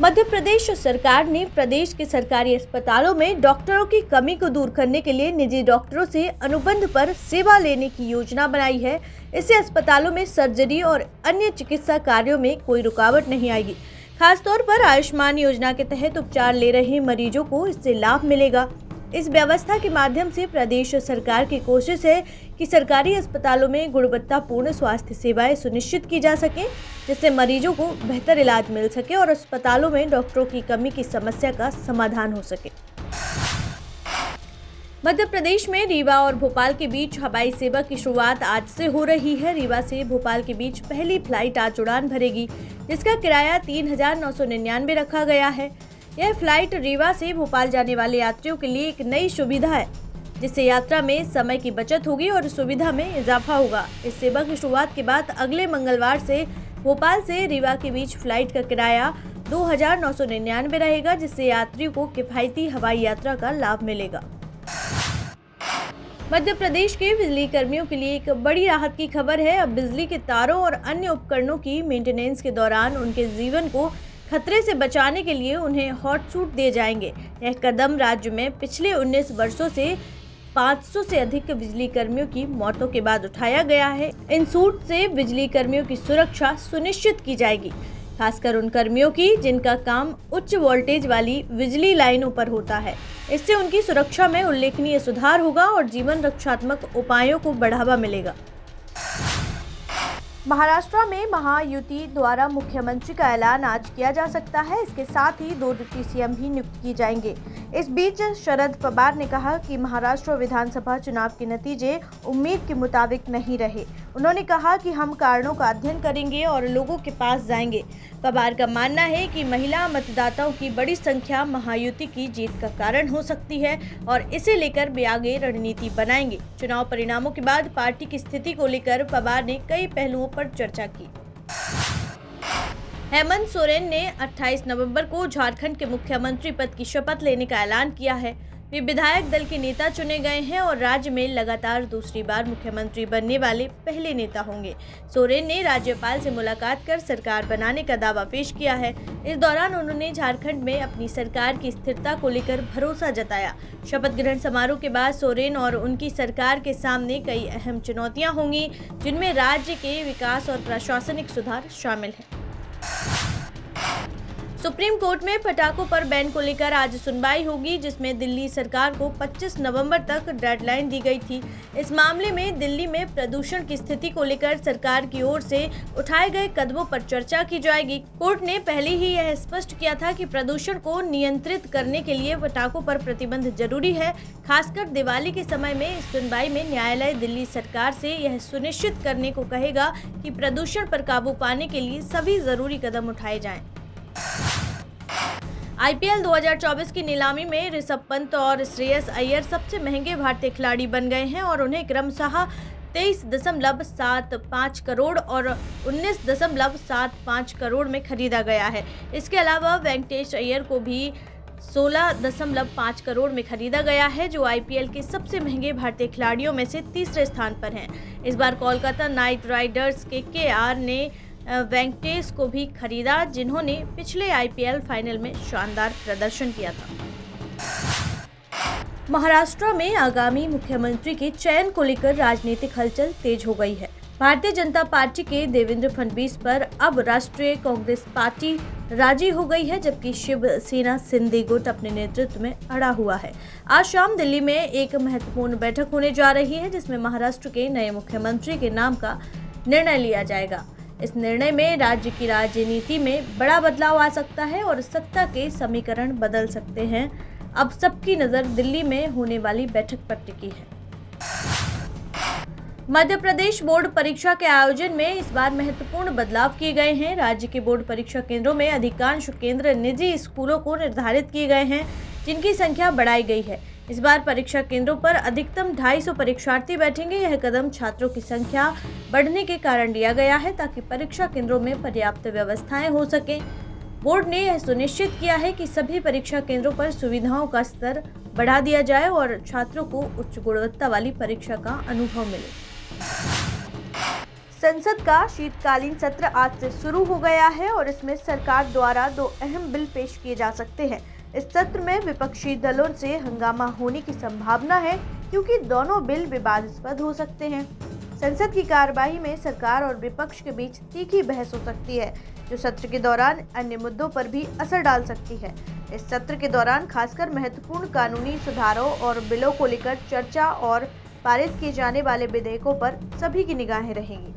मध्य प्रदेश सरकार ने प्रदेश के सरकारी अस्पतालों में डॉक्टरों की कमी को दूर करने के लिए निजी डॉक्टरों से अनुबंध पर सेवा लेने की योजना बनाई है। इससे अस्पतालों में सर्जरी और अन्य चिकित्सा कार्यों में कोई रुकावट नहीं आएगी। खासतौर पर आयुष्मान योजना के तहत उपचार ले रहे मरीजों को इससे लाभ मिलेगा। इस व्यवस्था के माध्यम से प्रदेश सरकार की कोशिश है कि सरकारी अस्पतालों में गुणवत्तापूर्ण स्वास्थ्य सेवाएं सुनिश्चित की जा सकें, जिससे मरीजों को बेहतर इलाज मिल सके और अस्पतालों में डॉक्टरों की कमी की समस्या का समाधान हो सके। मध्य प्रदेश में रीवा और भोपाल के बीच हवाई सेवा की शुरुआत आज से हो रही है। रीवा से भोपाल के बीच पहली फ्लाइट आज उड़ान भरेगी, जिसका किराया 3,999 रखा गया है। यह फ्लाइट रीवा से भोपाल जाने वाले यात्रियों के लिए एक नई सुविधा है, जिससे यात्रा में समय की बचत होगी और सुविधा में इजाफा होगा। इस सेवा की शुरुआत के बाद अगले मंगलवार से भोपाल से रीवा के बीच फ्लाइट का किराया 2,999 रहेगा, जिससे यात्रियों को किफायती हवाई यात्रा का लाभ मिलेगा। मध्य प्रदेश के बिजली कर्मियों के लिए एक बड़ी राहत की खबर है। अब बिजली के तारों और अन्य उपकरणों की मेंटेनेंस के दौरान उनके जीवन को खतरे से बचाने के लिए उन्हें हॉट सूट दिए जाएंगे। यह कदम राज्य में पिछले 19 वर्षों से 500 से अधिक बिजली कर्मियों की मौतों के बाद उठाया गया है। इन सूट से बिजली कर्मियों की सुरक्षा सुनिश्चित की जाएगी, खासकर उन कर्मियों की जिनका काम उच्च वोल्टेज वाली बिजली लाइनों पर होता है। इससे उनकी सुरक्षा में उल्लेखनीय सुधार होगा और जीवन रक्षात्मक उपायों को बढ़ावा मिलेगा। महाराष्ट्र में महायुति द्वारा मुख्यमंत्री का ऐलान आज किया जा सकता है। इसके साथ ही 2 डिप्टी सीएम भी नियुक्त किए जाएंगे। इस बीच शरद पवार ने कहा कि महाराष्ट्र विधानसभा चुनाव के नतीजे उम्मीद के मुताबिक नहीं रहे। उन्होंने कहा कि हम कारणों का अध्ययन करेंगे और लोगों के पास जाएंगे। पवार का मानना है कि महिला मतदाताओं की बड़ी संख्या महायुति की जीत का कारण हो सकती है और इसे लेकर वे आगे रणनीति बनाएंगे। चुनाव परिणामों के बाद पार्टी की स्थिति को लेकर पवार ने कई पहलुओं पर चर्चा की। हेमंत सोरेन ने 28 नवंबर को झारखंड के मुख्यमंत्री पद की शपथ लेने का ऐलान किया है। वे विधायक दल के नेता चुने गए हैं और राज्य में लगातार दूसरी बार मुख्यमंत्री बनने वाले पहले नेता होंगे। सोरेन ने राज्यपाल से मुलाकात कर सरकार बनाने का दावा पेश किया है। इस दौरान उन्होंने झारखंड में अपनी सरकार की स्थिरता को लेकर भरोसा जताया। शपथ ग्रहण समारोह के बाद सोरेन और उनकी सरकार के सामने कई अहम चुनौतियां होंगी, जिनमें राज्य के विकास और प्रशासनिक सुधार शामिल हैं। सुप्रीम कोर्ट में पटाखों पर बैन को लेकर आज सुनवाई होगी, जिसमें दिल्ली सरकार को 25 नवंबर तक डेडलाइन दी गई थी। इस मामले में दिल्ली में प्रदूषण की स्थिति को लेकर सरकार की ओर से उठाए गए कदमों पर चर्चा की जाएगी। कोर्ट ने पहले ही यह स्पष्ट किया था कि प्रदूषण को नियंत्रित करने के लिए पटाखों पर प्रतिबंध जरूरी है। खासकर दिवाली के समय में इस सुनवाई में न्यायालय दिल्ली सरकार से यह सुनिश्चित करने को कहेगा कि प्रदूषण पर काबू पाने के लिए सभी जरूरी कदम उठाए जाएं। आईपीएल 2024 की नीलामी में ऋषभ पंत और श्रेयस अय्यर सबसे महंगे भारतीय खिलाड़ी बन गए हैं और उन्हें क्रमशः 23.75 करोड़ और 19.75 करोड़ में खरीदा गया है। इसके अलावा वेंकटेश अय्यर को भी 16.5 करोड़ में खरीदा गया है, जो आईपीएल के सबसे महंगे भारतीय खिलाड़ियों में से तीसरे स्थान पर हैं। इस बार कोलकाता नाइट राइडर्स के केआर ने वेंकटेश को भी खरीदा, जिन्होंने पिछले आईपीएल फाइनल में शानदार प्रदर्शन किया था। महाराष्ट्र में आगामी मुख्यमंत्री के चयन को लेकर राजनीतिक हलचल तेज हो गई है। भारतीय जनता पार्टी के देवेंद्र फडणवीस पर अब राष्ट्रीय कांग्रेस पार्टी राजी हो गई है, जबकि शिवसेना शिंदे गुट अपने नेतृत्व में अड़ा हुआ है। आज शाम दिल्ली में एक महत्वपूर्ण बैठक होने जा रही है, जिसमें महाराष्ट्र के नए मुख्यमंत्री के नाम का निर्णय लिया जाएगा। इस निर्णय में राज्य की राजनीति में बड़ा बदलाव आ सकता है और सत्ता के समीकरण बदल सकते हैं। अब सबकी नजर दिल्ली में होने वाली बैठक पर टिकी है। मध्य प्रदेश बोर्ड परीक्षा के आयोजन में इस बार महत्वपूर्ण बदलाव किए गए हैं। राज्य के बोर्ड परीक्षा केंद्रों में अधिकांश केंद्र निजी स्कूलों को निर्धारित किए गए हैं, जिनकी संख्या बढ़ाई गई है। इस बार परीक्षा केंद्रों पर अधिकतम 250 परीक्षार्थी बैठेंगे। यह कदम छात्रों की संख्या बढ़ने के कारण लिया गया है, ताकि परीक्षा केंद्रों में पर्याप्त व्यवस्थाएं हो सकें। बोर्ड ने यह सुनिश्चित किया है कि सभी परीक्षा केंद्रों पर सुविधाओं का स्तर बढ़ा दिया जाए और छात्रों को उच्च गुणवत्ता वाली परीक्षा का अनुभव मिले। संसद का शीतकालीन सत्र आज से शुरू हो गया है और इसमें सरकार द्वारा 2 अहम बिल पेश किए जा सकते हैं। इस सत्र में विपक्षी दलों से हंगामा होने की संभावना है क्योंकि दोनों बिल विवादास्पद हो सकते हैं। संसद की कार्यवाही में सरकार और विपक्ष के बीच तीखी बहस हो सकती है, जो सत्र के दौरान अन्य मुद्दों पर भी असर डाल सकती है। इस सत्र के दौरान खासकर महत्वपूर्ण कानूनी सुधारों और बिलों को लेकर चर्चा और पारित किए जाने वाले विधेयकों पर सभी की निगाहें रहेंगी।